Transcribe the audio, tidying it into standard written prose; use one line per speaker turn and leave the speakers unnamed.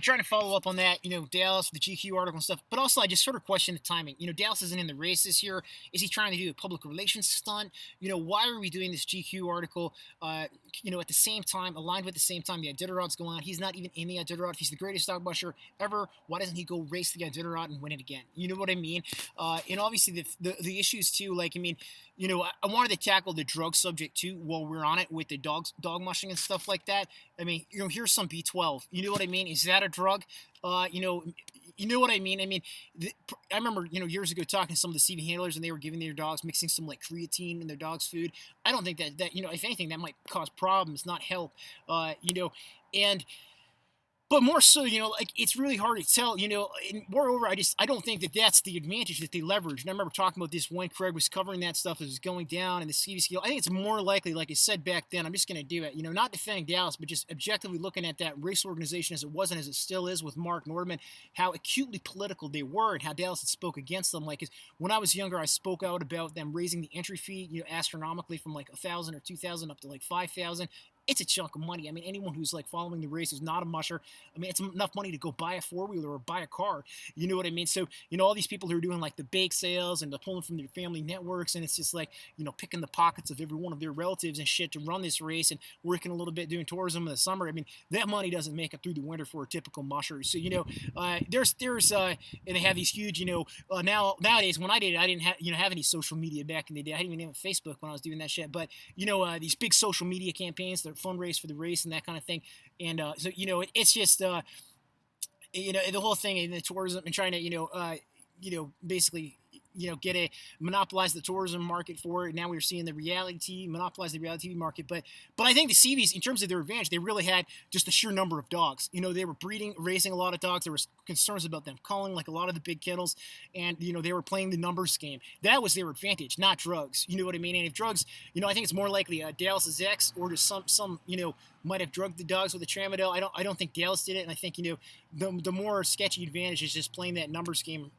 Trying to follow up on that, Dallas, the GQ article and stuff, but also I just sort of question the timing. Dallas isn't in the race this year. Is he trying to do a public relations stunt? Why are we doing this GQ article? At the same time, aligned with the same time the Iditarod's going on. He's not even in the Iditarod. He's the greatest dog musher ever. Why doesn't he go race the Iditarod and win it again? You know what I mean? And obviously the issues too. I wanted to tackle the drug subject too while we're on it with the dog mushing and stuff like that. I mean, here's some B12. You know what I mean? Is that a drug? Uh, you know, you know what I mean? I remember, years ago talking to some of the seavey handlers, and they were giving their dogs, mixing some like creatine in their dog's food. I don't think that if anything, that might cause problems, not help. And but more so, like it's really hard to tell, And moreover, I don't think that that's the advantage that they leverage. And I remember talking about this when Craig was covering that stuff as it was going down and the CV skill. I think it's more likely, like I said back then. I'm just going to do it, not defending Dallas, but just objectively looking at that race organization as it was and as it still is with Mark Nordman, how acutely political they were and how Dallas had spoke against them. Like when I was younger, I spoke out about them raising the entry fee, astronomically from like 1,000 or 2,000 up to like 5,000. It's a chunk of money. I mean, anyone who's like following the race is not a musher. I mean, it's enough money to go buy a four-wheeler or buy a car. You know what I mean? So, all these people who are doing like the bake sales and they're pulling from their family networks, and it's just like, picking the pockets of every one of their relatives and shit to run this race and working a little bit doing tourism in the summer. I mean, that money doesn't make it through the winter for a typical musher. So, and they have these huge, nowadays when I did it, I didn't have any social media back in the day. I didn't even have Facebook when I was doing that shit. But, these big social media campaigns, they're fundraise for the race and that kind of thing. And it's just the whole thing in the tourism and trying to basically get a monopolize the tourism market for it. Now we're seeing the reality TV monopolize the reality TV market, but I think the Seabees, in terms of their advantage, they really had just a sheer number of dogs. They were breeding, raising a lot of dogs. There was concerns about them culling like a lot of the big kennels, and they were playing the numbers game. That was their advantage, not drugs. You know what I mean? And if drugs, I think it's more likely Dallas's ex or just some might have drugged the dogs with a tramadol. I don't think Dallas did it, and I think the more sketchy advantage is just playing that numbers game